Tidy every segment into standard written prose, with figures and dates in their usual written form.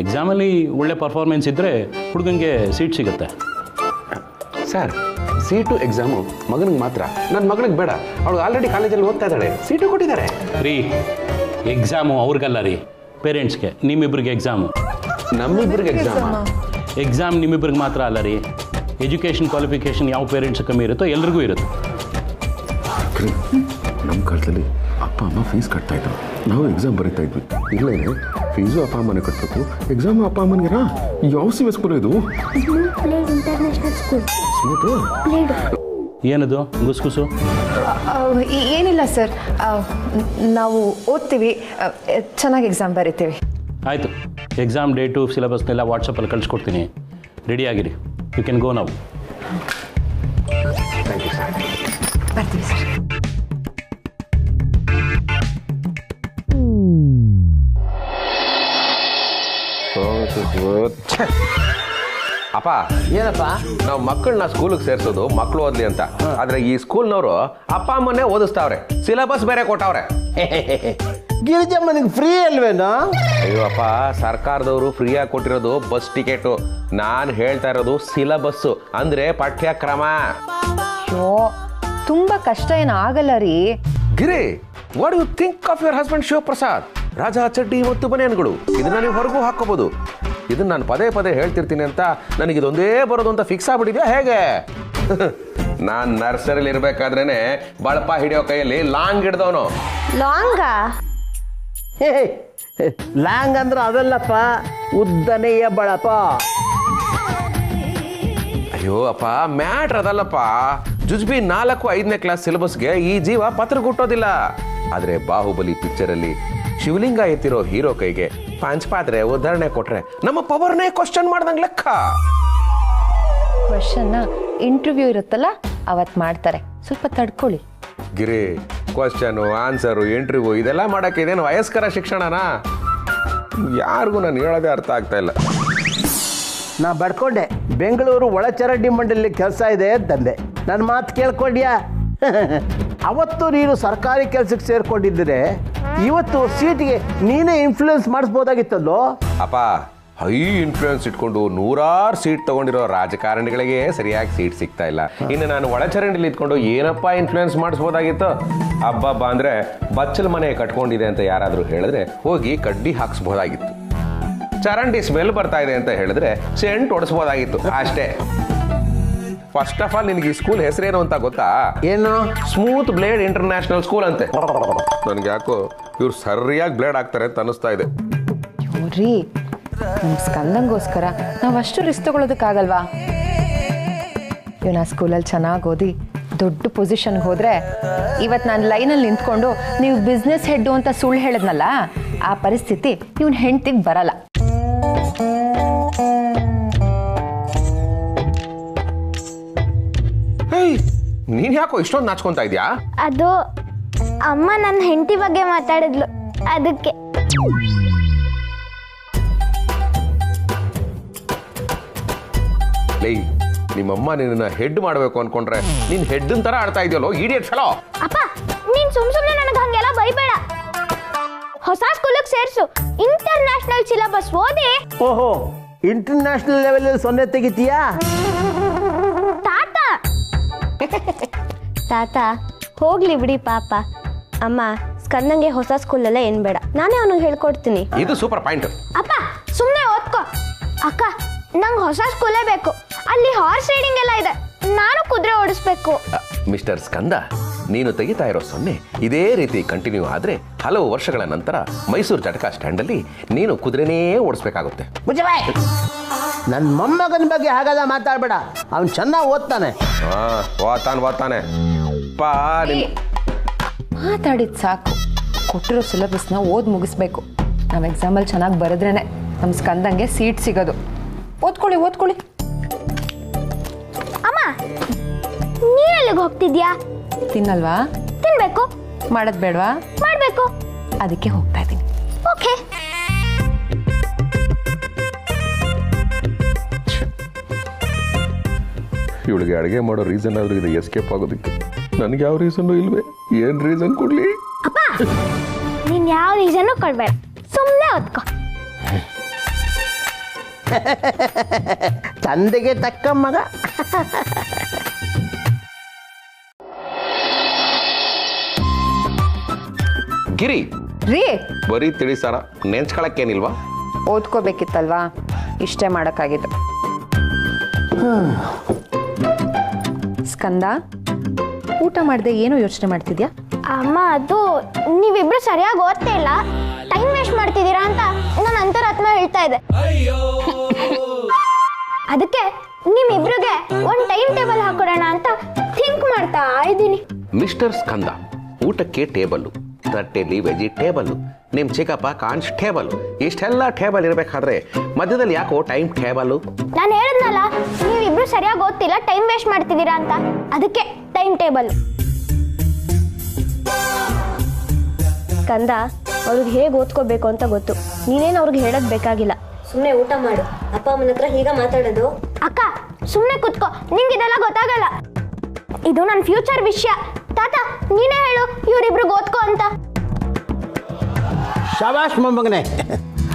ಎಕ್ಸಾಮಲ್ಲಿ ಒಳ್ಳೆ ಪರ್ಫಾರ್ಮೆನ್ಸ್ ಇದ್ದರೆ ಹುಡುಗನಿಗೆ ಸೀಟ್ ಸಿಗುತ್ತೆ. ಸರ್, ಸೀಟು ಎಕ್ಸಾಮು ಮಗನಿಗೆ ಮಾತ್ರ, ನನ್ನ ಮಗಳಿಗೆ ಬೇಡ. ಅವಳು ಆಲ್ರೆಡಿ ಕಾಲೇಜಲ್ಲಿ ಓದ್ತಾ ಇದ್ದಾಳೆ, ಸೀಟು ಕೊಟ್ಟಿದ್ದಾರೆ. ರೀ, ಎಕ್ಸಾಮು ಅವ್ರಿಗಲ್ಲ ರೀ, ಪೇರೆಂಟ್ಸ್ಗೆ. ನಿಮ್ಮಿಬ್ರಿಗೆ ಎಕ್ಸಾಮು. ನಮ್ಮಿಬ್ಬರಿಗೆ ಎಕ್ಸಾಮ್ ನಿಮ್ಮಿಬ್ರಿಗೆ ಮಾತ್ರ ಅಲ್ಲ ರೀ. ಎಜುಕೇಷನ್ ಕ್ವಾಲಿಫಿಕೇಷನ್ ಯಾವ ಪೇರೆಂಟ್ಸ್ ಕಮ್ಮಿ ಇರುತ್ತೋ ಎಲ್ರಿಗೂ ಇರುತ್ತೆ. ನಮ್ಮ ಕಾಲದಲ್ಲಿ ಅಪ್ಪ ಅಮ್ಮ ಫೀಸ್ ಕಟ್ತಾ ಇದ್ರು, ನಾವು ಎಕ್ಸಾಮ್ ಬರೀತಾ ಇದ್ವಿ. ಇಲ್ಲ ಫೀಸು ಅಪ್ಪ ಅಮ್ಮನೇ ಕಟ್ಟಬೇಕು, ಎಕ್ಸಾಮು ಅಪ್ಪ ಅಮ್ಮನಿಗೆನಾ? ಯಾವ ಸಿ ಸ್ಕೂಲ್ ಇದು? ಏನದು ಗುಸ್ಗುಸು? ಏನಿಲ್ಲ ಸರ್, ನಾವು ಓದ್ತೀವಿ, ಚೆನ್ನಾಗಿ ಎಕ್ಸಾಮ್ ಬರೀತೀವಿ. ಆಯಿತು, ಎಕ್ಸಾಮ್ ಡೇಟು ಸಿಲೆಬಸ್ನೆಲ್ಲ ವಾಟ್ಸಪ್ಪಲ್ಲಿ ಕಳಿಸ್ಕೊಡ್ತೀನಿ. ರೆಡಿಯಾಗಿರಿ. ಯು ಕ್ಯಾನ್ ಗೋ ನಾವು. Thank you sir. ಬರ್ತೀವಿ ಸರ್. ಅಪ್ಪ, ಏನಪ್ಪ ನಾವು ಮಕ್ಕಳನ್ನ ಸ್ಕೂಲಿಗೆ ಸೇರಿಸೋದು ಮಕ್ಕಳು ಓದ್ಲಿ ಅಂತ, ಆದ್ರೆ ಈ ಸ್ಕೂಲ್ನವರು ಅಪ್ಪ ಅಮ್ಮನ್ನೇ ಓದಿಸ್ತಾವ್ರೆ, ಸಿಲೆಬಸ್ ಬೇರೆ ಕೊಟ್ಟವ್ರೆ. ಗಿರಿಜಮ್ಮನಿಗೆ ಫ್ರೀ ಅಲ್ವೇನೋ? ಅಯ್ಯೋ ಅಪ್ಪ, ಸರ್ಕಾರದವರು ಫ್ರೀಯಾಗಿ ಕೊಟ್ಟಿರೋದು ಬಸ್ ಟಿಕೆಟು. ನಾನು ಹೇಳ್ತಾ ಇರೋದು ಸಿಲೆಬಸ್ಸು, ಅಂದ್ರೆ ಪಠ್ಯಕ್ರಮ. ಅಯ್ಯೋ, ತುಂಬ ಕಷ್ಟ ಏನು ಆಗಲ್ಲ ರೀ. Giri, what you think of your husband Shivaprasad? ರಾಜಾ ಚಡ್ಡಿ ಮತ್ತು ಬನಿಯನ್ಗಳು ಇದನ್ನ ನೀವು ಹೊರಗೂ ಹಾಕೋಬಹುದು. ಇದನ್ನ ನಾನು ಪದೇ ಪದೇ ಹೇಳ್ತಿರ್ತೀನಿ ಅಂತ ನನಗಿದೊಂದೇ ಬರೋದು ಅಂತ ಫಿಕ್ಸ್ ಆಗ್ಬಿಟ್ಟಿದ್ಯಾ ಹೇಗೆ? ನಾನು ನರ್ಸರಿಲಿ ಇರ್ಬೇಕಾದ್ರೇನೆ ಬಳಪ ಹಿಡಿಯೋ ಕೈಯಲ್ಲಿ ಲಾಂಗ್ ಹಿಡ್ದವನು. ಲಾಂಗ? ಲಾಂಗ್ ಅಂದ್ರೆ ಅದಲ್ಲಪ್ಪ, ಉದ್ದನೆಯ ಬಳಪ. ಅಯ್ಯೋ ಅಪ್ಪ, ಮ್ಯಾಟ್ರ್ ಅದಲ್ಲಪ್ಪ. ಜುಜ್ಬಿ 4-5ನೇ ಕ್ಲಾಸ್ ಸಿಲೆಬಸ್ಗೆ ಈ ಜೀವ ಪತ್ರ ಕೊಟ್ಟೋದಿಲ್ಲ. ಆದ್ರೆ ಬಾಹುಬಲಿ ಪಿಕ್ಚರಲ್ಲಿ ಶಿವಲಿಂಗ ಎತ್ತಿರೋ ಹೀರೋ ಕೈಗೆ ಪಾಂಚಪಾತ್ರೆ ಉದಾಹರಣೆ ಕೊಟ್ರೆ ನಮ್ಮ ಪವರ್ನೇ ಕ್ವಶನ್ ಮಾಡ್ದಂಗೆ ಲೆಕ್ಕ. ಕ್ವಶನ್ ಇಂಟರ್ವ್ಯೂ ಇರುತ್ತಲ್ಲ, ಅವತ್ತು ಮಾಡ್ತಾರೆ, ಸ್ವಲ್ಪ ತಡ್ಕೊಳ್ಳಿ. ಗಿರಿ, ಕ್ವಶನು ಆನ್ಸರು ಇಂಟರ್ವ್ಯೂ ಇದೆಲ್ಲ ಮಾಡಕ್ಕೆ ಇದೇನು ವಯಸ್ಕರ ಶಿಕ್ಷಣನಾ? ಯಾರಿಗೂ ನಾನು ಹೇಳೋದೇ ಅರ್ಥ ಆಗ್ತಾ ಇಲ್ಲ. ನಾ ಬಡ್ಕೊಂಡೆ, ಬೆಂಗಳೂರು ಒಳಚರಂಡಿ ಮಂಡಳಿ ಕೆಲಸ ಇದೆ ಅಂತಂದೆ. ನನ್ನ ಮಾತು ಕೇಳ್ಕೊಂಡ್ಯಾ? ಅವತ್ತು ನೀನು ಸರ್ಕಾರಿ ಕೆಲಸಕ್ಕೆ ಸೇರ್ಕೊಂಡಿದ್ದರೆ ಇವತ್ತು ಸೀಟಿಗೆ ನೀನೇ ಇನ್ಫ್ಲೂಯೆನ್ಸ್ ಮಾಡಿಸ್ಬೋದಾಗಿತ್ತಲ್ಲೋ. ಅಪ್ಪ, ಹೈ ಇನ್ಫ್ಲೂಯೆನ್ಸ್ ಇಟ್ಕೊಂಡು 100 ಸೀಟ್ ತಗೊಂಡಿರೋ ರಾಜಕಾರಣಿಗಳಿಗೆ ಸರಿಯಾಗಿ ಸೀಟ್ ಸಿಗ್ತಾ ಇಲ್ಲ. ಇನ್ನು ನಾನು ಒಳಚರಂಡಿಲಿ ಇದ್ಕೊಂಡು ಏನಪ್ಪ ಇನ್ಫ್ಲೂಯೆನ್ಸ್ ಮಾಡಿಸ್ಬೋದಾಗಿತ್ತು? ಹಬ್ಬ ಅಂದ್ರೆ ಬಚ್ಚಲ ಮನೆ ಕಟ್ಕೊಂಡಿದೆ ಅಂತ ಯಾರಾದರೂ ಹೇಳಿದ್ರೆ ಹೋಗಿ ಕಡ್ಡಿ ಹಾಕ್ಸ್ಬೋದಾಗಿತ್ತು. ಚರಂಡಿ ಸ್ಮೆಲ್ ಬರ್ತಾ ಇದೆ ಅಂತ ಹೇಳಿದ್ರೆ ಸೆಂಟ್ ಹೊಡಿಸ್ಬೋದಾಗಿತ್ತು ಅಷ್ಟೇ. ಫಸ್ಟ್ ಆಫ್ ಆಲ್ ನಿನಗೆ ಈ ಸ್ಕೂಲ್ ಹೆಸರೇನು ಅಂತ ಗೊತ್ತಾ? ಏನು? ಸ್ಮೂತ್ ಬ್ಲೇಡ್ ಇಂಟರ್ನ್ಯಾಷನಲ್ ಸ್ಕೂಲ್ ಅಂತೆ. ನನಗೆ ಯಾಕೋ ಇವ್ರು ಸರಿಯಾಗಿ ಬ್ಲೇಡ್ ಆಗ್ತಾರೆ ಅಂತ ಅನಿಸ್ತಾ ಇದೆ. ರೀ, ನಮ್ಮ ಸ್ಕಂದಂಗೋಸ್ಕರ ನಾವು ಅಷ್ಟು ರಿಸ್ಕ್ ತಗೊಳ್ಳೋದಕ್ಕಾಗಲ್ವಾ? ಇವನು ಆ ಸ್ಕೂಲಲ್ಲಿ ಚೆನ್ನಾಗಿ ಓದಿ ದೊಡ್ಡ ಪೊಸಿಷನ್ಗೆ ಹೋದರೆ ಇವತ್ತು ನಾನು ಲೈನಲ್ಲಿ ನಿಂತ್ಕೊಂಡು ನೀವು ಬಿಸ್ನೆಸ್ ಹೆಡ್ಡು ಅಂತ ಸುಳ್ಳು ಹೇಳಿದ್ನಲ್ಲ, ಆ ಪರಿಸ್ಥಿತಿ ಇವನ್ ಹೆಂಡ್ತಿಗೆ ಬರಲ್ಲ. ನೀನ್ ಯಾಕೋ ಇಷ್ಟೊಂದು ನಾಚ್ಕೊಂತ ಇದ್ಯಾ? ಅದು ಅಮ್ಮ ನನ್ನ ಹೆಂಡತಿ ಬಗ್ಗೆ ಮಾತಾಡಿದ್ಲು, ಅದಕ್ಕೆ. ಲೇ, ನಿಮ್ಮಮ್ಮ ನಿನ್ನ ಹೆಡ್ ಮಾಡಬೇಕು ಅನ್ಕೊಂಡ್ರೆ ನೀನ್ ಹೆಡ್ ತರ ಆಡ್ತಾ ಇದೆಯಲ್ಲೋ ಇಡಿಯಟ್ ಫೆಲೋ. ಅಪ್ಪ, ನೀನ್ ಸುಮ್ನೆ ನನಗೆ ಹಂಗೆಲ್ಲ ಬೈಬೇಡ. ಹೊಸ ಸ್ಕೂಲಿಗೆ ಸೇರ್ಸು, ಇಂಟರ್ನ್ಯಾಷನಲ್ ಸಿಲೆಬಸ್ ಓದಿ. ಓಹೋ, ಇಂಟರ್ನ್ಯಾಷನಲ್ ಲೆವೆಲ್ 0 ತೆಗಿತೀಯಾ? ತಾತ ಹೋಗ್ಲಿ ಬಿಡಿ ಪಾಪ. ಅಮ್ಮ, ಸ್ಕಂದಂಗೆ ಹೊಸ ಸ್ಕೂಲಲ್ಲೇ ಏನ್ ಬೇಡ, ನಾನೇ ಅವನಿಗೆ ಹೇಳ್ಕೊಡ್ತೀನಿ. ಇದು ಸೂಪರ್ ಪಾಯಿಂಟ್. ಅಪ್ಪ, ಸುಮ್ಮನೆ ಓದ್ಕೋ. ಅಕ್ಕ, ನಂಗೆ ಹೊಸ ಸ್ಕೂಲೇ ಬೇಕು. ಅಲ್ಲಿ ಹಾರ್ಸ್ ರೈಡಿಂಗ್ ಎಲ್ಲ ಇದೆ, ನಾನು ಕುದುರೆ ಓಡಿಸ್ಬೇಕು. ಮಿಸ್ಟರ್ ಸ್ಕಂದ, ನೀನು ತೆಗಿತಾ ಇರೋ 0 ಇದೇ ರೀತಿ ಕಂಟಿನ್ಯೂ ಆದ್ರೆ ಹಲವು ವರ್ಷಗಳ ನಂತರ ಮೈಸೂರು ಜಟಕಾ ಸ್ಟ್ಯಾಂಡ್ ಅಲ್ಲಿ ನೀನು ಕುದುರೆನೇ ಓಡಿಸ್ಬೇಕಾಗುತ್ತೆ. ನನ್ನ ಮೊಮ್ಮಗನ ಬಗ್ಗೆ ಹಾಗೆಲ್ಲ ಮಾತಾಡ್ಬೇಡ, ಅವ್ನು ಚೆನ್ನಾಗಿ ಓದ್ತಾನೆ. ಓದ್ತಾನೆ. ಮಾತಾಡಿದ್ ಸಾಕು, ಕೊಟ್ಟಿರೋ ಸಿಲೆಬಸ್ನ ಓದ್ ಮುಗಿಸ್ಬೇಕು. ನಾವು ಎಕ್ಸಾಮಲ್ಲಿ ಚೆನ್ನಾಗಿ ಬರೆದ್ರೇನೆ ನಮ್ಮ ಸ್ಕಂದಂಗೆ ಸೀಟ್ ಸಿಗೋದು. ಓದ್ಕೊಳ್ಳಿ. ಅಮ್ಮ, ನೀನೆಲ್ಲಿಗೆ ಹೋಗ್ತಿದ್ಯಾ? ತಿನ್ನಲ್ವಾ? ತಿನ್ಬೇಕು. ಮಾಡೋದ್ ಬೇಡವಾ? ಮಾಡ್ಬೇಕು. ಅದಕ್ಕೆ ಹೋಗ್ತಾ ಇದ್ದೀನಿ. ಓಕೆ. ಇವಳಿಗೆ ಅಡುಗೆ ಮಾಡೋ ರೀಸನ್ ಆದ್ರೂ ಇದೆ ಎಸ್ಕೇಪ್ ಆಗೋದಕ್ಕೆ. ನನಗೆ ಯಾವ ರೀಸನ್ನು ಇಲ್ವೇ? ಏನ್ ರೀಸನ್ ಕೊಡ್ಲಿ? ಅಪ್ಪ, ನೀನ್ ಯಾವ ರೀಸನ್ನು ಕೊಡ್ಬೇಡ, ಸುಮ್ಮನೆ ಓದ್ಕೋ. ತಂದೆಗೆ ತಕ್ಕ ಮಗ. ಗಿರಿ ರೀ ಬರೀ ತಿಳಿಸಾರ ನೆನ್ಸ್ಕೊಳಕ್ಕೇನಿಲ್ವಾ? ಓದ್ಕೋಬೇಕಿತ್ತಲ್ವಾ, ಇಷ್ಟೇ ಮಾಡೋಕ್ಕಾಗಿದ್ದು. ಸ್ಕಂದ, ಊಟ ಮಾಡದೆ ಏನೋ ಯೋಚನೆ ಮಾಡ್ತಿದ್ಯಾ? ಅಮ್ಮ, ಅದು ನೀವಿಬ್ರು ಸರಿಯಾಗಿ ಓದ್ತಾ ಇಲ್ಲ, ಟೈಮ್ ವೇಸ್ಟ್ ಮಾಡ್ತಿದ್ದೀರಾ ಅಂತ ನನ್ನ ಅಂತರಾತ್ಮ ಹೇಳ್ತಾ ಇದೆ. ಅದಕ್ಕೆ ನಿಮ್ಮಿಬ್ರಿಗೆ ಒಂದು ಟೈಮ್ ಟೇಬಲ್ ಹಾಕೊಡೋಣ ಅಂತ ಥಿಂಕ್ ಮಾಡ್ತಾ ಇದ್ದೀನಿ. ಮಿಸ್ಟರ್ ಸ್ಕಂದ, ಊಟಕ್ಕೆ ಟೇಬಲ್ಲು, ತಟ್ಟೆಲಿ ವೆಜಿಟೇಬಲ್ಲು, ನಿಮ್ಮ ಚಿಕ್ಕಪ್ಪ ಕಾನ್ಸ್ಟೇಬಲ್, ಇಷ್ಟೆಲ್ಲ ಟೇಬಲ್ ಇರಬೇಕಾದ್ರೆ ಮಧ್ಯದಲ್ಲಿ ಯಾಕೋ ಟೈಮ್ ಟೇಬಲ್ಲು? ನಾನು ಹೇಳಿದ್ನಲ್ಲ, ನೀವಿಬ್ರು ಸರಿಯಾಗಿ ಓದ್ತಿಲ್ಲ, ಟೈಮ್ ವೇಸ್ಟ್ ಮಾಡ್ತಿದ್ದೀರಾ ಅಂತ, ಅದಕ್ಕೆ ಟೈಮ್ ಟೇಬಲ್. ಕಂದ, ಅವ್ರಿಗೆ ಹೇಗೆ ಓದ್ಕೋಬೇಕು ಅಂತ ಗೊತ್ತು. ನೀನೇನು ಅವ್ರಿಗೆ ಹೇಳೋದು ಬೇಕಾಗಿಲ್ಲ. ಸುಮ್ಮನೆ ಊಟ ಮಾಡು. ಅಪ್ಪ ಅಮ್ಮನ ಹತ್ರ ಹೀಗೆ ಮಾತಾಡೋದು? ಅಕ್ಕ, ಸುಮ್ಮನೆ ಕುತ್ಕೋ, ನಿಂಗೆ ಇದೆಲ್ಲ ಗೊತ್ತಾಗಲ್ಲ. ಇದು ನನ್ನ ಫ್ಯೂಚರ್ ವಿಷಯ. ತಾತ, ನೀನೇ ಹೇಳು ಇವರಿಬ್ರಿಗೆ ಓದ್ಕೋ ಅಂತ. ಶಬಾಷ್ ಮೊಮ್ಮಗನೇ,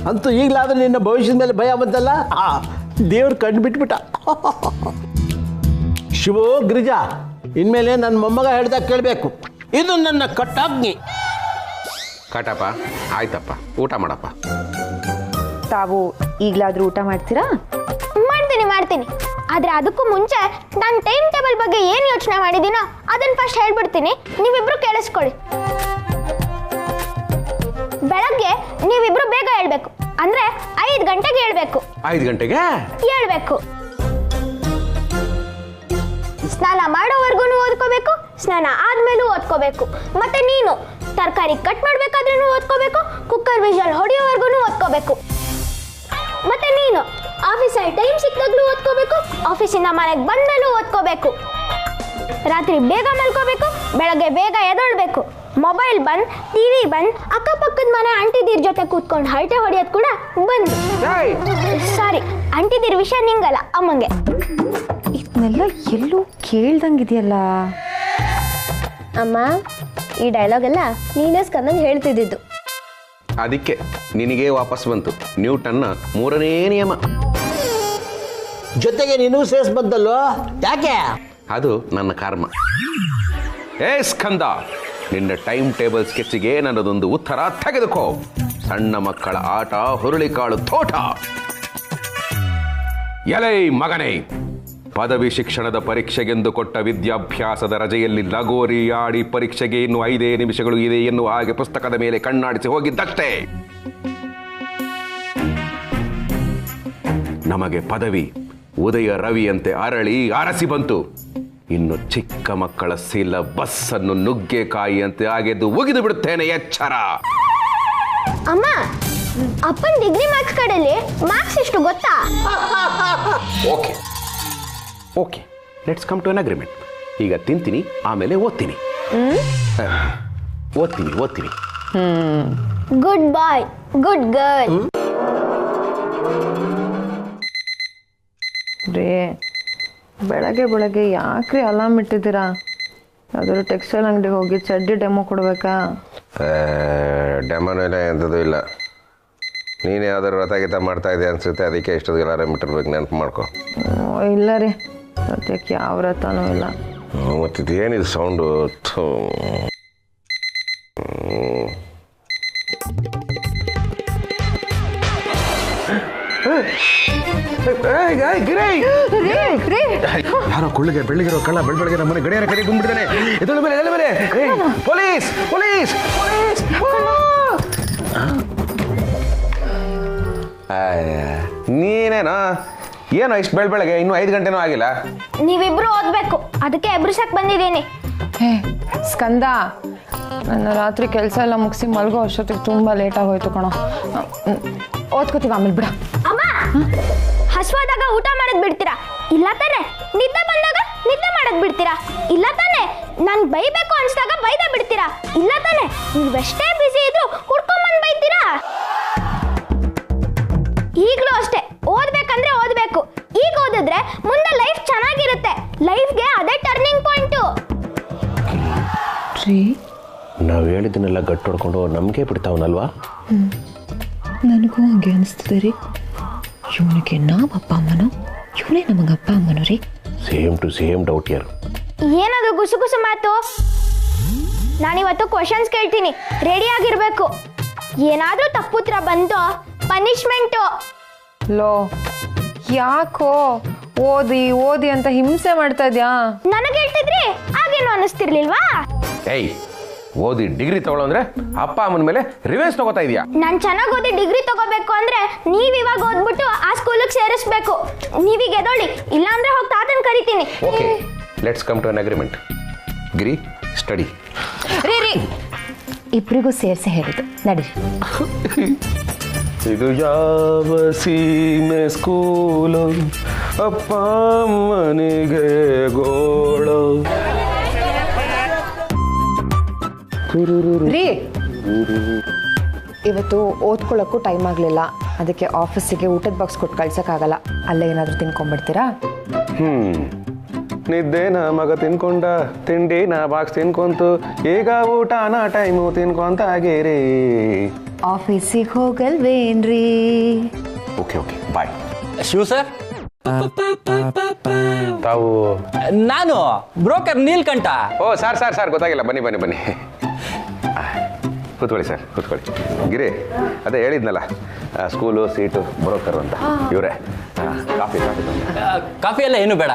ಅಂತೂ ಈಗಲಾದ್ರೂ ನಿನ್ನ ಭವಿಷ್ಯದ ಮೇಲೆ ಭಯ ಬಂತಲ್ಲ, ದೇವ್ರು ಕಂಡು ಬಿಟ್ಬಿಟ್ಟ. ಶಿವೋ ಗಿರಿಜಾ, ಇನ್ಮೇಲೆ ನನ್ನ ಮೊಮ್ಮಗ ಹೇಳ್ದಾಗ ಕೇಳಬೇಕು, ಇದು ನನ್ನ ಕಟ್ಟಾಜ್ಞೆ. ಕಟಪ್ಪ, ಆಯ್ತಪ್ಪ, ಊಟ ಮಾಡಪ್ಪ. ತಾವು ಈಗಲಾದ್ರೂ ಊಟ ಮಾಡ್ತೀರಾ? ಮಾಡ್ತೀನಿ. ಆದ್ರೆ ಅದಕ್ಕೂ ಮುಂಚೆ ನಾನು ಟೈಮ್ ಟೇಬಲ್ ಬಗ್ಗೆ ಏನು ಯೋಚನೆ ಮಾಡಿದ್ದೀನೋ ಅದನ್ನ ಫಸ್ಟ್ ಹೇಳ್ಬಿಡ್ತೀನಿ, ನೀವಿಬ್ರು ಕೇಳಿಸ್ಕೊಳ್ಳಿ. ಬೆಳಗ್ಗೆ ನೀವಿಬ್ರು ಬೇಗ ಹೇಳ್ಬೇಕು, ಅಂದ್ರೆ 5 ಗಂಟೆಗೆ ಹೇಳ್ಬೇಕು. 5 ಗಂಟೆಗೆ ಹೇಳ್ಬೇಕು. ಸ್ನಾನ ಮಾಡೋವರೆಗೂ ಓದ್ಕೋಬೇಕು, ಸ್ನಾನ ಆದ್ಮೇಲೂ ಓದ್ಕೋಬೇಕು. ಮತ್ತೆ ನೀನು ತರಕಾರಿ ಕಟ್ ಮಾಡ್ಬೇಕಾದ್ರೂ ಓದ್ಕೋಬೇಕು, ಕುಕ್ಕರ್ ವಿಷಲ್ ಹೊಡೆಯೋವರೆಗೂ ಓದ್ಕೋಬೇಕು. ಮತ್ತೆ ನೀನು ಆಫೀಸಲ್ಲಿ ಟೈಮ್ ಸಿಕ್ಕಾಗ್ಲೂ ಓದ್ಕೋಬೇಕು, ಆಫೀಸಿಂದ ಮನೆಗೆ ಬಂದ್ಮೇಲೂ ಓದ್ಕೋಬೇಕು. ರಾತ್ರಿ ಬೇಗ ಮಲ್ಕೋಬೇಕು, ಬೆಳಗ್ಗೆ ಬೇಗ ಎದೊಳ್ಬೇಕು. ಮೊಬೈಲ್ ಬಂದ್, ಟಿವಿ ಬಂದ್, ಅಕ್ಕಪಕ್ಕದ ಮನೆ ಆಂಟಿದಿರ್ ಜೊತೆ ಕೂತ್ಕೊಂಡು ಹರಟೆ ಹೊಡೆಯೋದು ಕೂಡ ಬಂದು. ಸಾರಿ, ಆಂಟಿದಿರ್ ವಿಷಯ ನಿಂಗಲ್ಲ, ಅಮ್ಮಂಗೆ. ಇದನ್ನೆಲ್ಲ ಎಲ್ಲೂ ಕೇಳ್ದಂಗಿದೆಯಲ್ಲ. ಅಮ್ಮ, ಈ ಡೈಲಾಗ್ ಎಲ್ಲ ನೀನೇ ಸ್ಕಂದನ್ ಹೇಳ್ತಿದ್ದಿದ್ದು. ಅದಕ್ಕೆ ನಿನಗೆ ವಾಪಸ್ ಬಂತು ನ್ಯೂಟನ್ನ 3ನೇ ನಿಯಮ. ಜೊತೆಗೆ ನೀನು ಸೇರಿಸ್ ಬಂದಲ್ಲೋ, ಯಾಕೆ? ಅದು ನನ್ನ ಕರ್ಮ. ಏ ಸ್ಕಂದ, ನಿನ್ನ ಟೈಮ್ ಟೇಬಲ್ ಸ್ಕೆಚ್ಗೆ ನನ್ನದೊಂದು ಉತ್ತರ ತೆಗೆದುಕೋ. ಸಣ್ಣ ಮಕ್ಕಳ ಆಟ ಹುರುಳಿಕಾಳು ತೋಟ. ಎಲೈ ಮಗನೇ, ಪದವಿ ಶಿಕ್ಷಣದ ಪರೀಕ್ಷೆಗೆಂದು ಕೊಟ್ಟ ವಿದ್ಯಾಭ್ಯಾಸದ ರಜೆಯಲ್ಲಿ ಲಗೋರಿ ಆಡಿ ಪರೀಕ್ಷೆಗೆ ಇನ್ನು 5 ನಿಮಿಷಗಳು ಇದೆ ಎನ್ನುವ ಹಾಗೆ ಪುಸ್ತಕದ ಮೇಲೆ ಕಣ್ಣಾಡಿಸಿ ಹೋಗಿದ್ದಷ್ಟೇ. ನಮಗೆ ಪದವಿ ಉದಯ ರವಿಯಂತೆ ಅರಳಿ ಅರಸಿ ಬಂತು. ಇನ್ನು ಚಿಕ್ಕ ಮಕ್ಕಳ ಸಿಲಬಸ್ ಅನ್ನು ನುಗ್ಗೆಕಾಯಿಯಂತೆ ಆಗೆದ್ದು ಉಗಿದು ಬಿಡುತ್ತೇನೆ, ಎಚ್ಚರ. ಅಮ್ಮ, ಅಪ್ಪನ ಡಿಗ್ರಿ ಮಾರ್ಕ್ಸ್ ಕಡೆಯಲ್ಲಿ ಮಾರ್ಕ್ಸ್ ಎಷ್ಟು ಗೊತ್ತಾ? Okay okay, let's come to an agreement. ಈಗ ತಿಂತೀನಿ, ಆಮೇಲೆ ಓದ್ತೀನಿ. ಓದ್ತೀನಿ. Good boy, good girl. ರೇ, ಬೆಳಗ್ಗೆ ಯಾಕ್ರಿ ಅಲಾರ್ಮ್ ಇಟ್ಟಿದ್ದೀರಾ? ಯಾವ್ದಾದ್ರು ಟೆಕ್ಸ್ಟೈಲ್ ಅಂಗಡಿಗೆ ಹೋಗಿ ಚಡ್ಡಿ ಡೆಮೋ ಕೊಡ್ಬೇಕಾ? ಡೆಮೋನೂ ಇಲ್ಲ, ಎಂಥದ್ದು ಇಲ್ಲ. ನೀನು ಯಾವ್ದಾದ್ರು ರಥ ಮಾಡ್ತಾ ಇದೆ ಅನ್ಸುತ್ತೆ, ಅದಕ್ಕೆ ಎಷ್ಟೊತ್ತಿಗೆ ಅಲಾರಾಮ್ ಇಟ್ಟಿರ್ಬೇಕು, ನೆನಪು ಮಾಡ್ಕೊ. ಇಲ್ಲ ರೀ, ಸದ್ಯಕ್ಕೆ ಯಾವ ರಥನೂ ಇಲ್ಲ. ಮತ್ತಿದು ಏನಿದು ಸೌಂಡು? ಯಾರೋ ಕುಳ್ಳಿಗೆ ಬೆಳ್ಳಿಗಿರೋ ಕಳ್ಳ ಬೆಳಗ್ಗೆ ನಮ್ಮನೆ ಗಡಿಯಾರ ಕಡೆ ಗುಂಬಿಡ್ತಾನೆ. ಎದುಳು ಮೇಲೆ ಪೊಲೀಸ್ ಪೊಲೀಸ್ ಪೊಲೀಸ್. ನೀನೇನೋ ಏನೋ ಇಷ್ಟು ಬೆಳಗ್ಗೆ ಇನ್ನೂ 5 ಗಂಟೆನೂ ಆಗಿಲ್ಲ. ನೀವಿಬ್ರು ಓದ್ಬೇಕು, ಅದಕ್ಕೆ ಎಬ್ರಿಸಕ್ ಬಂದಿದ್ದೀನಿ. ಹೇ ಸ್ಕಂದ, ನನ್ನ ರಾತ್ರಿ ಕೆಲಸ ಎಲ್ಲ ಮುಗಿಸಿ ಮಲ್ಗೋ ಅಷ್ಟೊತ್ತಿಗೆ ತುಂಬ ಲೇಟ್ ಆಗೋಯ್ತು ಕಣೋ. ಓದ್ಕೋತೀವಿ ಆಮೇಲೆ ಬಿಡ. ಅಮ್ಮ, ಹಸ್ವಾದಾಗ ಊಟ ಮಾಡೋದ್ ಬಿಡ್ತೀರಾ? ಇಲ್ಲ ತಾನೆ? ನಿದ್ದೆ ಬಂದಾಗ ನಿದ್ದೆ ಮಾಡೋದ್ ಬಿಡ್ತೀರಾ? ಇಲ್ಲ ತಾನೆ? ನಾನು ಬೈಬೇಕು ಅನ್ಸ್ದಾಗ ಬೈದ ಬಿಡ್ತೀರಾ? ಇಲ್ಲ ತಾನೆ? ನೀವೆಷ್ಟೇ ಬಿಸಿ ಇದ್ರು ಹುಡ್ಕೊಂಬಂದ್ ಬೈತೀರಾ? ಈಗಲೂ ಅಷ್ಟೇ, ಓದ್ಬೇಕಂದ್ರೆ ಓದ್ಬೇಕು. ಈಗ ಓದಿದ್ರೆ ಮುಂದೆ ಲೈಫ್ ಚೆನ್ನಾಗಿರುತ್ತೆ. ಲೈಫ್ಗೆ ಅದೇ ಟರ್ನಿಂಗ್ ಪಾಯಿಂಟು. ನಾವು ಹೇಳಿದ್ದನ್ನೆಲ್ಲ ಗಟ್ಟು ಹೊಡ್ಕೊಂಡು ನಮಗೆ ಬಿಡ್ತಾವನಲ್ವಾ? ನನಗೂ ಹಂಗೆ ಅನಿಸ್ತದೆ ರೀ. ಇವನಿಗೆ ನಾವು ಅಪ್ಪ ಅಮ್ಮನು, ಇವನೇ ನಮಗೆ ಅಪ್ಪ ಅಮ್ಮನು ರೀ. ಸೇಮ್ ಟು ಸೇಮ್ ಡೌಟ್ ಯಾರು? ಏನದು ಗುಸು ಗುಸು ಮಾತು? ನಾನಿವತ್ತು ಕ್ವಶನ್ಸ್ ಕೇಳ್ತೀನಿ, ರೆಡಿ ಆಗಿರ್ಬೇಕು. ಏನಾದ್ರೂ ತಪ್ಪುತ್ರ ಬಂತು ಪನಿಷ್ಮೆಂಟು. ಲೋ ಯಾಕೋ ಓದಿ ಓದಿ ಅಂತ ಹಿಂಸೆ ಮಾಡ್ತಾ ಇದ್ಯಾ? ನನಗೆ ಹೇಳ್ತಿದ್ರಿ ಆಗೇನು ಅನಿಸ್ತಿರ್ಲಿಲ್ವಾ? ಏಯ್, ಓದಿ ಡಿಗ್ರಿ ತಗೊಳ್ಳೋ ಅಂದ್ರೆ ಅಪ್ಪ ಅಮ್ಮನ ಮೇಲೆ ರಿವೆನ್ಸ್ ತಗೋತಾ ಇದೀಯಾ? ನಾನು ಚೆನ್ನಾಗಿ ಓದಿ ಡಿಗ್ರಿ ತಗೋಬೇಕು ಅಂದ್ರೆ ನೀವ್ ಇವಾಗ ಓದ್ಬಿಟ್ಟು ಆ ಸ್ಕೂಲಿಗೆ ಸೇರಿಸ್ಬೇಕು. ನೀವೀಗ ಎದೋಳಿ, ಇಲ್ಲಾಂದ್ರೆ ಹೋಗಿ ತಾತನ ಕರಿತೀನಿ. Okay, let's come to an agreement. Giri, study. ರೀ ರೀ, ಇಬ್ರಿಗೂ ಸೇರಿಸಿ ಹೇಳಿದ್ದು ನಡಿ. ಇದು ಯಾವ ಸೀಮೆ ಸ್ಕೂಲು, ಅಪ್ಪ ಅಮ್ಮನಿಗೆ ಗೋಳು. ರೀ, ಇವತ್ತು ಓದ್ಕೊಳ್ಳೋಕ್ಕೂ ಟೈಮ್ ಆಗಲಿಲ್ಲ, ಅದಕ್ಕೆ ಆಫೀಸಿಗೆ ಊಟದ ಬಾಕ್ಸ್ ಕೊಟ್ಟು ಕಳ್ಸೋಕ್ಕಾಗಲ್ಲ. ಅಲ್ಲೇ ಏನಾದರೂ ತಿನ್ಕೊಂಡ್ಬಿಡ್ತೀರಾ? ನಿದ್ದೆನ ಮಗ ತಿನ್ಕೊಂಡ, ತಿಂಡಿನ ಬಾಕ್ಸ್ ತಿನ್ಕೊಂತು, ಈಗ ಊಟನ ಟೈಮು ತಿನ್ಕೊಂತ ಆಗೇರಿ. ಆಫೀಸಿಗೆ ಹೋಗಲ್ವೇನ್ರಿ? ಓಕೆ ಓಕೆ, ಬಾಯ್. ಶಿವ ಸರ್, ತಾವು? ನಾನು ಬ್ರೋಕರ್ ನೀಲ್ಕಂಠ. ಓ ಸರ್ ಸರ್ ಸರ್, ಗೊತ್ತಾಗಿಲ್ಲ, ಬನ್ನಿ ಬನ್ನಿ ಬನ್ನಿ, ಕೂತ್ಕೊಳ್ಳಿ ಸರ್, ಕೂತ್ಕೊಳ್ಳಿ. ಗಿರಿ, ಅದೇ ಹೇಳಿದ್ನಲ್ಲ, ಸ್ಕೂಲು ಸೀಟು ಬ್ರೋಕರ್ ಅಂತ, ಇವರೇ. ಕಾಫಿ ಕಾಫಿ ಕಾಫಿ ಎಲ್ಲ ಏನು ಬೇಡ.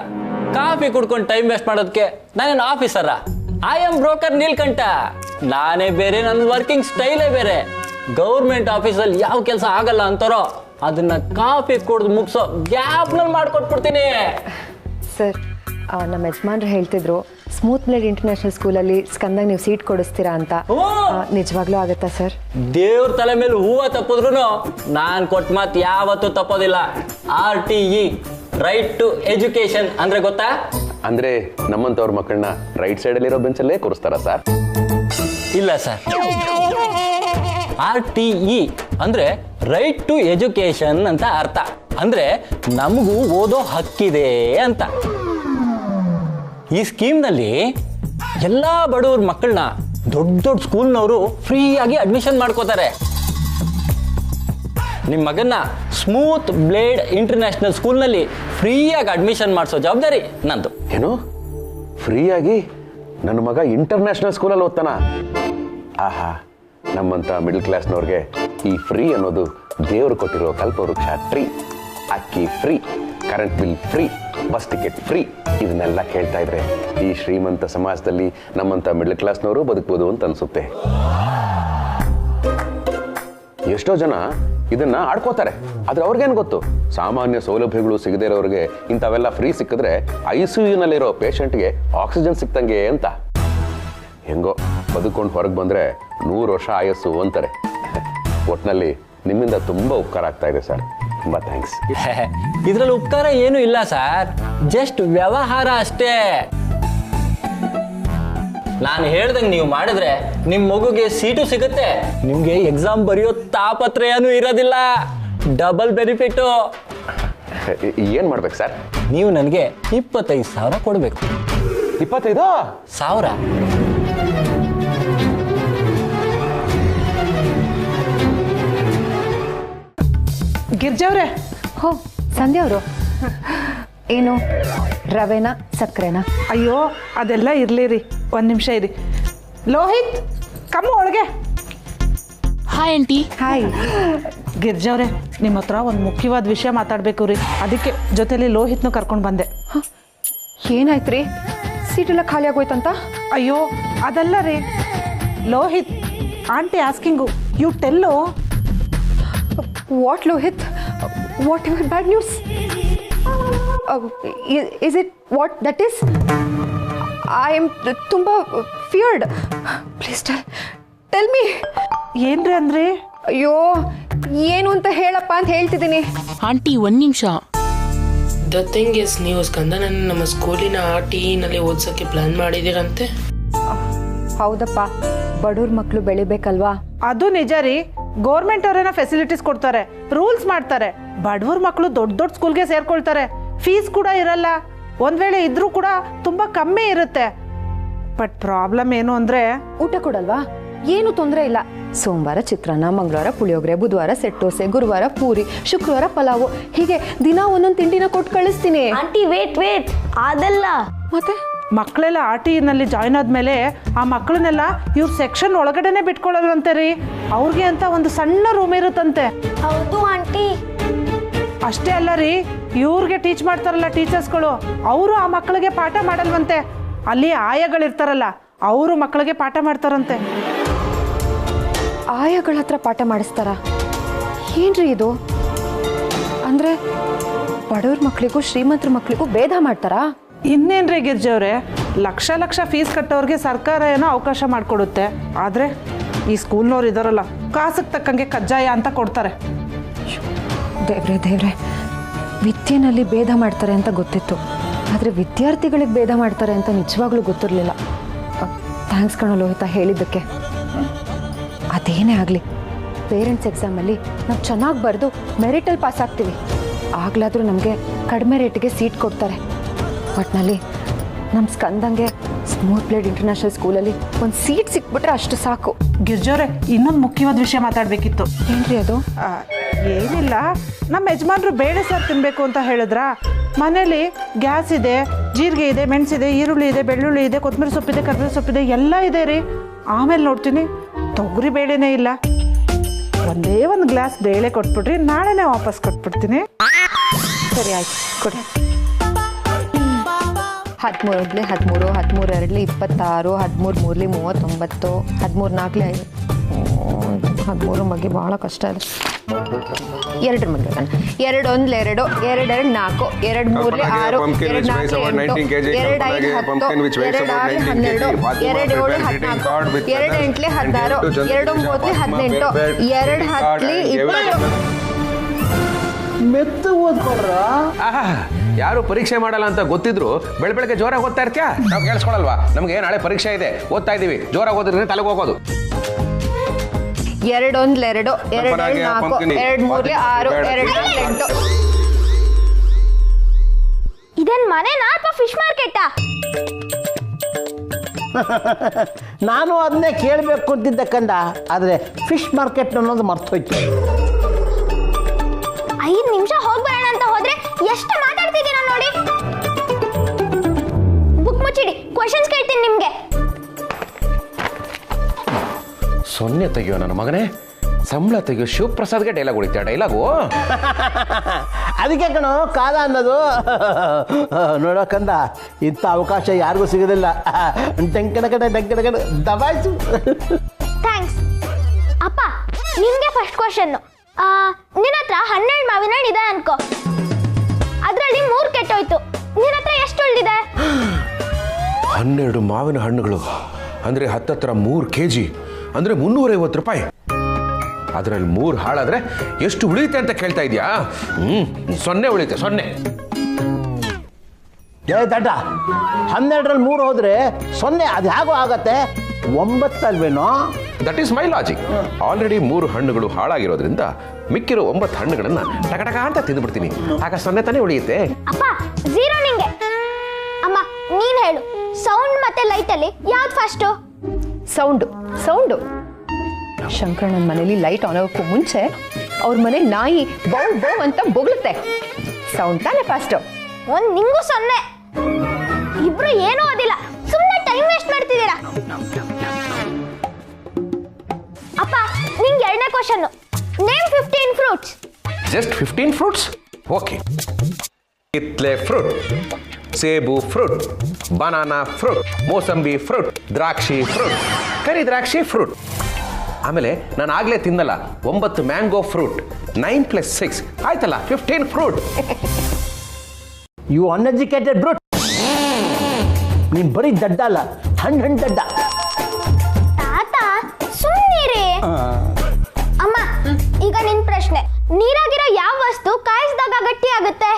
ಕಾಫಿ ಕುಡ್ಕೊಂಡು ಟೈಮ್ ವೇಸ್ಟ್ ಮಾಡೋದಕ್ಕೆ ನಾನೇನು ಆಫೀಸರ? I am broker Neelkanth. ನಾನೇ ಬೇರೆ, ನನ್ನ ವರ್ಕಿಂಗ್ ಸ್ಟೈಲೇ ಬೇರೆ. ಗೌರ್ಮೆಂಟ್ ಆಫೀಸಲ್ಲಿ ಯಾವ ಕೆಲಸ ಆಗಲ್ಲ ಅಂತಾರೋ ಅದನ್ನ ಕಾಫಿ ಕುಡ್ದು ಮುಗಿಸೋ ಗ್ಯಾಪ್ನಲ್ಲಿ ಮಾಡ್ಕೊಟ್ಬಿಡ್ತೀನಿ. ಸರ್, ನಮ್ಮ ಯಜಮಾನ್ರು ಹೇಳ್ತಿದ್ರು ಸ್ಮೂತ್ ಬ್ಲೇಡ್ ಇಂಟರ್ನ್ಯಾಷನಲ್ ಸ್ಕೂಲಲ್ಲಿ ಸ್ಕಂದಾಗ ನೀವು ಸೀಟ್ ಕೊಡಿಸ್ತೀರಾ ಅಂತ. ನಿಜವಾಗ್ಲೂ ಆಗುತ್ತಾ ಸರ್? ದೇವ್ರ ತಲೆ ಮೇಲೆ ಹೂವ ತಪ್ಪಿದ್ರು ನಾನು ಕೊಟ್ಟ ಮಾತು ಯಾವತ್ತೂ ತಪ್ಪೋದಿಲ್ಲ. RTE, ರೈಟ್ ಟು ಎಜುಕೇಶನ್ ಅಂದ್ರೆ ಗೊತ್ತಾ? ಅಂದ್ರೆ ನಮ್ಮಂತವ್ರ ಮಕ್ಕಳನ್ನ ರೈಟ್ ಸೈಡ್ ಅಲ್ಲಿರೋ ಬೆಂಚಲ್ಲೇ ಕೂರಿಸ್ತಾರ ಸರ್? ಇಲ್ಲ ಸರ್, RTE ಅಂದ್ರೆ ರೈಟ್ ಟು ಎಜುಕೇಶನ್ ಅಂತ ಅರ್ಥ. ಅಂದ್ರೆ ನಮಗೂ ಓದೋ ಹಕ್ಕಿದೆ ಅಂತ. ಈ ಸ್ಕೀಮ್ನಲ್ಲಿ ಎಲ್ಲ ಬಡವ್ರ ಮಕ್ಕಳನ್ನ ದೊಡ್ಡ ದೊಡ್ಡ ಸ್ಕೂಲ್ನವರು ಫ್ರೀಯಾಗಿ ಅಡ್ಮಿಷನ್ ಮಾಡ್ಕೋತಾರೆ. ನಿಮ್ಮ ಮಗನ್ನ ಸ್ಮೂತ್ ಬ್ಲೇಡ್ ಇಂಟರ್ನ್ಯಾಷನಲ್ ಸ್ಕೂಲ್ನಲ್ಲಿ ಫ್ರೀಯಾಗಿ ಅಡ್ಮಿಷನ್ ಮಾಡಿಸೋ ಜವಾಬ್ದಾರಿ ನಂದು. ಏನು, ಫ್ರೀಯಾಗಿ ನನ್ನ ಮಗ ಇಂಟರ್ನ್ಯಾಷನಲ್ ಸ್ಕೂಲಲ್ಲಿ ಓದ್ತಾನ? ಆಹಾ, ನಮ್ಮಂತ ಮಿಡಲ್ ಕ್ಲಾಸ್ನವ್ರಿಗೆ ಈ ಫ್ರೀ ಅನ್ನೋದು ದೇವರು ಕೊಟ್ಟಿರೋ ಕಲ್ಪವೃಕ್ಷ ಟ್ರೀ. ಅಕ್ಕಿ free, current bill free, bus ticket free. ಇದನ್ನೆಲ್ಲ ಕೇಳ್ತಾ ಇದ್ರೆ ಈ ಶ್ರೀಮಂತ ಸಮಾಜದಲ್ಲಿ ನಮ್ಮಂತ ಮಿಡಲ್ ಕ್ಲಾಸ್ನವರು ಬದುಕಬಹುದು ಅಂತ ಅನ್ಸುತ್ತೆ. ಎಷ್ಟೋ ಜನ ಇದನ್ನ ಆಡ್ಕೋತಾರೆ, ಆದ್ರೆ ಅವ್ರಿಗೇನು ಗೊತ್ತು, ಸಾಮಾನ್ಯ ಸೌಲಭ್ಯಗಳು ಸಿಗದೇ ಇರೋರಿಗೆ ಇಂಥವೆಲ್ಲ ಫ್ರೀ ಸಿಕ್ಕಿದ್ರೆ ICUನಲ್ಲಿರೋ ಪೇಷಂಟ್ಗೆ ಆಕ್ಸಿಜನ್ ಸಿಕ್ತಂಗೆ ಅಂತ. ಹೆಂಗೋ ಬದುಕೊಂಡು ಹೊರಗೆ ಬಂದ್ರೆ 100 ವರ್ಷ ಆಯಸ್ಸು ಅಂತಾರೆ. ಒಟ್ನಲ್ಲಿ ನಿಮ್ಮಿಂದ ತುಂಬಾ ಉಪಕಾರ ಆಗ್ತಾ ಇದೆ ಸರ್, ತುಂಬಾ ಥ್ಯಾಂಕ್ಸ್. ಇದ್ರಲ್ಲಿ ಉಪಕಾರ ಏನು ಇಲ್ಲ ಸರ್, ಜಸ್ಟ್ ವ್ಯವಹಾರ ಅಷ್ಟೇ. ನಾನು ಹೇಳ್ದಂಗೆ ನೀವು ಮಾಡಿದ್ರೆ ನಿಮ್ಮ ಮಗುಗೆ ಸೀಟು ಸಿಗುತ್ತೆ, ನಿಮ್ಗೆ ಎಕ್ಸಾಮ್ ಬರೆಯೋ ತಾಪತ್ರಯನೂ ಇರೋದಿಲ್ಲ. Double benefit. ಏನ್ ಮಾಡ್ಬೇಕು ಸರ್? ನೀವು ನನಗೆ 25,000 ಕೊಡಬೇಕು. 25,000? ಗಿರ್ಜವ್ರೆ. ಹೋ, ಸಂಧ್ಯಾ ಅವರು. ಏನು ರವೆನಾ ಸಕ್ಕರೆನಾ? ಅಯ್ಯೋ ಅದೆಲ್ಲ ಇರ್ಲಿ ರೀ, ಒಂದು ನಿಮಿಷ ಇರಿ. ಲೋಹಿತ್, ಕಮ್ಮು ಒಳಗೆ. Hi aunty. ಹಾಯ್. ಗಿರ್ಜವ್ರೆ, ನಿಮ್ಮ ಹತ್ರ ಒಂದು ಮುಖ್ಯವಾದ ವಿಷಯ ಮಾತಾಡಬೇಕು ರೀ, ಅದಕ್ಕೆ ಜೊತೆಲಿ ಲೋಹಿತ್ನು ಕರ್ಕೊಂಡು ಬಂದೆ. ಏನಾಯ್ತು ರೀ? ಸೀಟೆಲ್ಲ ಖಾಲಿ ಆಗೋಯ್ತಂತ? ಅಯ್ಯೋ ಅದಲ್ಲ ರೀ Lohit, aunty asking, you tell. What Lohit? What your bad news? Is it what that is? I am ತುಂಬ ಫಿಯರ್ಡ್. Please tell me. ಏನ್ರಿ ಅಂದ್ರಿ? ಅಯ್ಯೋ ಏನು ಅಂತ ಹೇಳಪ್ಪ ಅಂತ ಹೇಳ್ತಿದ್ದೀನಿ. ಆಂಟಿ ಒಂದು ನಿಮಿಷ. ದ ಥಿಂಗ್ ಇಸ್, ನೀವು ಸ್ಕಂದನನ್ನು ನಮ್ಮ ಸ್ಕೂಲಿನ RTEನಲ್ಲಿ ಓದ್ಸೋಕ್ಕೆ ಪ್ಲಾನ್ ಮಾಡಿದ್ದೀರಂತೆ. ಹೌದಪ್ಪ, ಬಡವ್ರ ಮಕ್ಕಳು ಬೆಳಿಬೇಕಲ್ವಾ? ಅದು ನಿಜ ರೀ. ಗೌರ್ಮೆಂಟ್ ಅವರೇನ ಫೆಸಿಲಿಟೀಸ್ ಕೊಡ್ತಾರೆ, ರೂಲ್ಸ್ ಮಾಡ್ತಾರೆ. ಬಡವ್ರ ಮಕ್ಕಳು ದೊಡ್ಡ ದೊಡ್ಡ ಸ್ಕೂಲ್ಗೆ ಸೇರ್ಕೊಳ್ತಾರೆ, ಫೀಸ್ ಕೂಡ ಇರಲ್ಲ. ಒಂದ್ ವೇಳೆ ಇದ್ರೂ ಕೂಡ ತುಂಬಾ ಕಮ್ಮಿ ಇರುತ್ತೆ. ಬಟ್ ಪ್ರಾಬ್ಲಮ್ ಏನು ಅಂದ್ರೆ ಊಟ ಕೊಡಲ್ವಾ? ಏನು ತೊಂದರೆ ಇಲ್ಲ. ಸೋಮವಾರ ಚಿತ್ರಾನ್ನ, ಮಂಗಳವಾರ ಪುಳಿಯೋಗರೆ, ಬುಧವಾರ ಸೆಟ್ ದೋಸೆ, ಗುರುವಾರ ಪೂರಿ, ಶುಕ್ರವಾರ ಪಲಾವು, ಹೀಗೆ ದಿನ ಒಂದೊಂದು ತಿಂಡಿನ ಕೊಟ್ಟು ಕಳಿಸ್ತೀನಿ. ಆಂಟಿ ವೇಟ್ ಅದಲ್ಲ. ಮತ್ತೆ ಮಕ್ಕಳೆಲ್ಲ RTEನಲ್ಲಿ ಜಾಯ್ನ್ ಆದಮೇಲೆ ಆ ಮಕ್ಕಳನ್ನೆಲ್ಲ ಇವ್ರ ಸೆಕ್ಷನ್ ಒಳಗಡೆನೆ ಬಿಟ್ಕೊಳ್ಳೋದಂತೆ ರೀ. ಅವ್ರಿಗೆ ಅಂತ ಒಂದು ಸಣ್ಣ ರೂಮ್ ಇರುತ್ತಂತೆ. ಹೌದು ಆಂಟಿ. ಅಷ್ಟೇ ಅಲ್ಲ ರೀ, ಇವ್ರಿಗೆ ಟೀಚ್ ಮಾಡ್ತಾರಲ್ಲ ಟೀಚರ್ಸ್ಗಳು, ಅವರು ಆ ಮಕ್ಕಳಿಗೆ ಪಾಠ ಮಾಡಲ್ವಂತೆ. ಅಲ್ಲಿ ಆಯಗಳಿರ್ತಾರಲ್ಲ, ಅವರು ಮಕ್ಕಳಿಗೆ ಪಾಠ ಮಾಡ್ತಾರಂತೆ. ಆಯಗಳ ಹತ್ರ ಪಾಠ ಮಾಡಿಸ್ತಾರ? ಏನ್ರಿ ಇದು? ಅಂದ್ರೆ ಬಡವ್ರ ಮಕ್ಕಳಿಗೂ ಶ್ರೀಮಂತರ ಮಕ್ಕಳಿಗೂ ಭೇದ ಮಾಡ್ತಾರಾ? ಇನ್ನೇನ್ರಿ ಗಿರ್ಜಿ ಅವ್ರೆ, ಲಕ್ಷ ಲಕ್ಷ ಫೀಸ್ ಕಟ್ಟೋರಿಗೆ ಸರ್ಕಾರ ಏನೋ ಅವಕಾಶ ಮಾಡಿಕೊಡುತ್ತೆ. ಆದರೆ ಈ ಸ್ಕೂಲ್ನವ್ರು ಇದಾರಲ್ಲ, ಕಾಸಿಗೆ ತಕ್ಕಂಗೆ ಕಜ್ಜಾಯ ಅಂತ ಕೊಡ್ತಾರೆ. ದೇವ್ರೆ, ವಿದ್ಯೆನಲ್ಲಿ ಭೇದ ಮಾಡ್ತಾರೆ ಅಂತ ಗೊತ್ತಿತ್ತು, ಆದರೆ ವಿದ್ಯಾರ್ಥಿಗಳಿಗೆ ಭೇದ ಮಾಡ್ತಾರೆ ಅಂತ ನಿಜವಾಗ್ಲೂ ಗೊತ್ತಿರಲಿಲ್ಲ. ಥ್ಯಾಂಕ್ಸ್ ಕಣೋ ಲೋಹಿತ ಹೇಳಿದ್ದಕ್ಕೆ. ಅದೇನೇ ಆಗಲಿ, ಪೇರೆಂಟ್ಸ್ ಎಕ್ಸಾಮಲ್ಲಿ ನಾವು ಚೆನ್ನಾಗಿ ಬರೆದು ಮೆರಿಟಲ್ಲಿ ಪಾಸ್ ಆಗ್ತೀವಿ. ಆಗಲಾದರೂ ನಮಗೆ ಕಡಿಮೆ ರೇಟಿಗೆ ಸೀಟ್ ಕೊಡ್ತಾರೆ. ಒಟ್ಟಿನಲ್ಲಿ ನಮ್ಮ ಸ್ಕಂದಂಗೆ ಸ್ಮೂತ್ ಬ್ಲೇಡ್ ಇಂಟರ್ನ್ಯಾಷನಲ್ ಸ್ಕೂಲಲ್ಲಿ ಒಂದು ಸೀಟ್ ಸಿಕ್ಬಿಟ್ರೆ ಅಷ್ಟು ಸಾಕು. ಗಿರ್ಜೋರೆ, ಇನ್ನೊಂದು ಮುಖ್ಯವಾದ ವಿಷಯ ಮಾತಾಡಬೇಕಿತ್ತು. ಏನ್ರಿ ಅದು? ಏನಿಲ್ಲ, ನಮ್ಮ ಯಜಮಾನ್ರು ಬೇಳೆ ಸಾರು ತಿನ್ನಬೇಕು ಅಂತ ಹೇಳಿದ್ರ. ಮನೇಲಿ ಗ್ಯಾಸ್ ಇದೆ, ಜೀರಿಗೆ ಇದೆ, ಮೆಣಸಿದೆ, ಈರುಳ್ಳಿ ಇದೆ, ಬೆಳ್ಳುಳ್ಳಿ ಇದೆ, ಕೊತ್ತಂಬರಿ ಸೊಪ್ಪಿದೆ, ಕರಿಬೇವು ಸೊಪ್ಪಿದೆ, ಎಲ್ಲ ಇದೆ ರೀ. ಆಮೇಲೆ ನೋಡ್ತೀನಿ ತೊಗರಿ ಬೇಳೆನೇ ಇಲ್ಲ. ಒಂದೇ ಒಂದು ಗ್ಲಾಸ್ ಬೇಳೆ ಕೊಟ್ಬಿಟ್ರಿ, ನಾಳೆನೇ ವಾಪಸ್ ಕೊಟ್ಬಿಡ್ತೀನಿ. ಸರಿ ಆಯ್ತು, ಕೊಡಿ. 13 13 13 2 26 13 3 39 13 4 13 ಮಗಿ ಭಾಳ ಕಷ್ಟ ಇದೆ. 2 ಮಗಿ 2 1 2 2 2 4 2 3 6 2 4 8 2 5 10 2 6 12 ಮೆತ್ತು ಓದ್ಕೊಡ್ರ. ಯಾರು ಪರೀಕ್ಷೆ ಮಾಡಲ್ಲ ಅಂತ ಗೊತ್ತಿದ್ರು ಬೆಳಗ್ಗೆ ಜೋರಾಗಿ ಓದ್ತಾ ಇರ್ತೀಯ? ನಾವು ಕೇಳಿಸ್ಕೊಳಲ್ವಾ? ನಮ್ಗೆ ನಾಳೆ ಪರೀಕ್ಷೆ ಇದೆ, ಓದ್ತಾ ಇದೀವಿ, ಜೋರಾಗಿ ಓದಿದ್ರೆ ತಲೆಗೆ ಹೋಗೋದು. 2 1 2 2 4 2 3 6 2 8. ಇದನ್ ಮನೆನಾ ಅಥವಾ ಫಿಶ್ ಮಾರ್ಕೆಟಾ? ನಾನು ಅದನ್ನೇ ಕೇಳಬೇಕು ಅಂತಿದ್ದೆ ಕಂದ, ಆದರೆ ಫಿಶ್ ಮಾರ್ಕೆಟ್ ಅನ್ನೋದು ಮರ್ತೋಯ್ತು. 5 ನಿಮಿಷ ಹೋಗಿ ಬರೋಣ ಅಂತ ಹೋದ್ರೆ ಎಷ್ಟು ಮಾತಾಡ್ತಿದ್ದೀರಾ ನೋಡಿ. ಬುಕ್ ಮುಚ್ಚಿಡಿ, ಕ್ವೆಶ್ಚನ್ಸ್ ಕೇಳ್ತೀನಿ ನಿಮ್ಗೆ. ಸೊನ್ನೆ ತೆಗಿಯೋ ನನ್ನ ಮಗನೇ, ಸಂಬಳ ತೆಗಿಯೋ ಶಿವಪ್ರಸಾದ್ಗೆ ಡೈಲಾಗ್ ಹೊಡಿತೀಯ. ಡೈಲಾಗು ಅದಕ್ಕೆ ಕಣೋ ಕಾಲ ಅನ್ನೋದು. ನೋಡೋಕಂದ, ಇಂಥ ಅವಕಾಶ ಯಾರಿಗೂ ಸಿಗೋದಿಲ್ಲ. ಡಂಕಡ ದಬಾಯಿಸು. ಥ್ಯಾಂಕ್ಸ್ ಅಪ್ಪ. ನಿಮ್ಗೆ ಫಸ್ಟ್ ಕ್ವೆಶ್ಚನ್. ನಿನ್ನ ಹತ್ರ 12 ಮಾವಿನ ಹಣ್ಣು ಇದೆ ಅನ್ಕೋ, ಅದರಲ್ಲಿ 3 ಕೆಟ್ಟೋಯ್ತು. ನಿನ್ನ ಹತ್ರ ಎಷ್ಟು ಉಳಿದಿದೆ? 12 ಮಾವಿನ ಹಣ್ಣುಗಳು ಅಂದರೆ 10 3 kg ಅಂದರೆ 350 ರೂಪಾಯಿ. ಅದರಲ್ಲಿ 3 ಹಾಳಾದ್ರೆ ಎಷ್ಟು ಉಳಿಯುತ್ತೆ ಅಂತ ಕೇಳ್ತಾ ಇದೆಯಾ? 0 ಉಳಿಯುತ್ತೆ, 0. ದಡ್ಡ, 12ರಲ್ಲಿ 3 ಹೋದ್ರೆ 0. ಅದು ಹೇಗೋ ಆಗತ್ತೆ? 9 ಅಲ್ವೇನೋ? That is my logic. Already 3 ಹಣ್ಣುಗಳು ಹಾಳಾಗಿರೋದ್ರಿಂದ ಮಿಕ್ಕಿರೋ 9 ಹಣ್ಣುಗಳನ್ನ ಟಕಟಕ ಅಂತ ತಿಂದುಬಿಡ್ತೀನಿ. ಆಗ 0 ತಾನೇ ಉಳಿಯುತ್ತೆ. ಅಪ್ಪ 0 ನಿಂಗೆ. ಅಮ್ಮ ನೀನ್ ಹೇಳು, ಸೌಂಡ್ ಮತ್ತೆ ಲೈಟ್ ಅಲ್ಲಿ ಯಾವ್ದು ಫಸ್ಟು? ಸೌಂಡು. ಶಂಕರಣ್ಣನ ಮನೇಲಿ ಲೈಟ್ ಆನ್ ಆಗೋಕ್ಕೂ ಮುಂಚೆ ಅವ್ರ ಮನೆ ನಾಯಿ ಬೌ ಬೌ ಅಂತ ಬೊಗಳುತ್ತೆ. ಸೌಂಡ್ ತಾನೇ ಫಸ್ಟ್. ನಿಂಗೂ 0. ಇಬ್ರು ಏನೂ ಓದಿಲ್ಲ, ಸುಮ್ಮನೆ ಟೈಮ್ ವೇಸ್ಟ್ ಮಾಡ್ತಿದ್ದೀರಾ. ಅಪ್ಪ ನಿಂಗೆ 2ನೇ question. Name 15 fruits. Just 15 fruits? Okay. ಕಿತ್ಲೆ ಫ್ರೂಟ್, ಸೇಬು ಫ್ರೂಟ್, ಬನಾನಾ ಫ್ರೂಟ್, ಮೋಸಂಬಿ ಫ್ರೂಟ್, ದ್ರಾಕ್ಷಿ ಫ್ರೂಟ್, ಕರಿ ದ್ರಾಕ್ಷಿ ಫ್ರೂಟ್. ಆಮೇಲೆ ನಾನು ಆಗ್ಲೇ ತಿನ್ನಲ್ಲ 9 ಮ್ಯಾಂಗೋ ಫ್ರೂಟ್. 9 + 6 ಆಯ್ತಲ್ಲ 15 ಫ್ರೂಟ್. You uneducated ಬ್ರೂಟ್. ನೀನ್ ಬರೀ ದಡ್ಡ ಅಲ್ಲ, ಹಣ್ಣು ದಡ್ಡ. ತಾತ ಸುಮ್ಮನಿರಿ. ಅಮ್ಮ ಈಗ ನಿನ್ ಪ್ರಶ್ನೆ. ನೀರಾಗಿರೋ ಯಾವ ವಸ್ತು ಕಾಯಿಸಿದಾಗ ಗಟ್ಟಿ ಆಗುತ್ತೆ?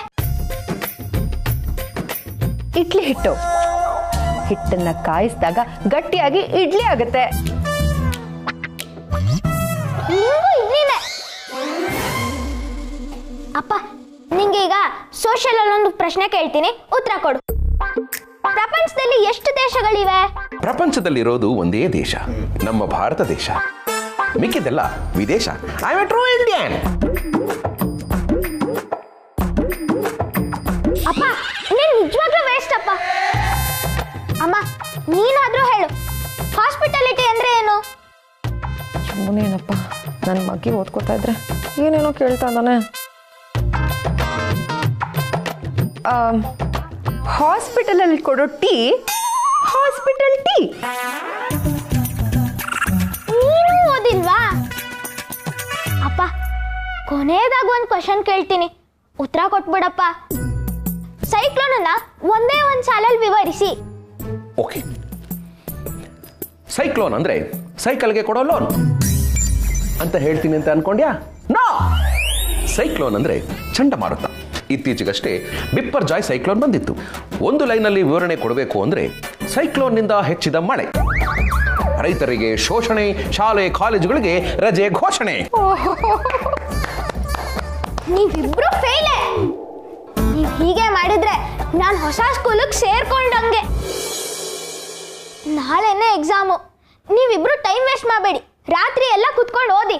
ಇಡ್ಲಿ ಹಿಟ್ಟು. ಹಿಟ್ಟನ್ನ ಕಾಯಿಸಿದಾಗ ಗಟ್ಟಿಯಾಗಿ ಇಡ್ಲಿ ಆಗುತ್ತೆ. ನಿಂಗೂ ಇಡ್ಲಿನೇ. ಅಪ್ಪ ನಿಂಗೆ ಈಗ ಸೋಷಿಯಲ್ ಅಲ್ಲಿ ಒಂದು ಪ್ರಶ್ನೆ ಕೇಳ್ತೀನಿ, ಉತ್ತರ ಕೊಡು. ಪ್ರಪಂಚದಲ್ಲಿ ಎಷ್ಟು ದೇಶಗಳಿವೆ? ಪ್ರಪಂಚದಲ್ಲಿರೋದು ಒಂದೇ ದೇಶ, ನಮ್ಮ ಭಾರತ ದೇಶ. ಮಿಕ್ಕಿದೆಲ್ಲ ವಿದೇಶ. I am A true Indian. ಅಪ್ಪ ನೀನ್ ನಿಜವಾಗ್ಲೂ ವೇಸ್ಟ್ ಅಪ್ಪ. ಅಮ್ಮ ನೀನಾದ್ರೂ ಹೇಳು, ಹಾಸ್ಪಿಟಾಲಿಟಿ ಅಂದ್ರೆ ಏನು? ಏನಪ್ಪ ನನ್ನ ಮಗಿ ಓದ್ಕೋತಾ ಇದ್ರೆ ಏನೇನೋ ಕೇಳ್ತಾ ಇದ್ದಾನೆ. ಹಾಸ್ಪಿಟಲಲ್ಲಿ ಕೊಡೋ ಟೀ ಹಾಸ್ಪಿಟಲ್ ಟೀ. ನೀನು ಓದಿಲ್ವಾ? ಅಪ್ಪ ಕೊನೆಯದಾಗ ಒಂದು ಕ್ವಶನ್ ಕೇಳ್ತೀನಿ, ಉತ್ತರ ಕೊಟ್ಬಿಡಪ್ಪ. ಸೈಕ್ಲೋನ್ ಅನ್ನ ಒಂದೇ ಒಂದು ಸಾಲಲ್ಲಿ ವಿವರಿಸಿ. ಓಕೆ, ಸೈಕ್ಲೋನ್ ಅಂದ್ರೆ ಸೈಕಲ್ಗೆ ಕೊಡೋ ಲೋನ್ ಅಂತ ಹೇಳ್ತೀನಿ ಅಂತ ಅನ್ಕೊಂಡ್ಯಾ? ನೋ, ಸೈಕ್ಲೋನ್ ಅಂದ್ರೆ ಚಂಡಮಾರುತ. ಇತ್ತೀಚೆಗಷ್ಟೇ ಬಿಪ್ಪರ್ ಜಾಯ್ ಸೈಕ್ಲೋನ್ ಬಂದಿತ್ತು. ಒಂದು ಲೈನಲ್ಲಿ ವಿವರಣೆ ಕೊಡಬೇಕು ಅಂದ್ರೆ ಸೈಕ್ಲೋನ್ನಿಂದ ಹೆಚ್ಚಿದ ಮಳೆ, ರೈತರಿಗೆ ಶೋಷಣೆ, ಶಾಲೆ ಕಾಲೇಜುಗಳಿಗೆ ರಜೆ ಘೋಷಣೆ. ನೀವಿಬ್ರು ಫೇಲೆ. ನೀವ್ ಹೀಗೆ ಮಾಡಿದ್ರೆ ನಾನು ಹೊಸ ಸ್ಕೂಲಿಗೆ ಸೇರ್ಕೊಂಡಂಗೆ. ನಾಳೆನೇ ಎಕ್ಸಾಮು. ನೀವಿಬ್ರು ಟೈಮ್ ವೇಸ್ಟ್ ಮಾಡಬೇಡಿ, ರಾತ್ರಿ ಎಲ್ಲ ಕುತ್ಕೊಂಡು ಓದಿ.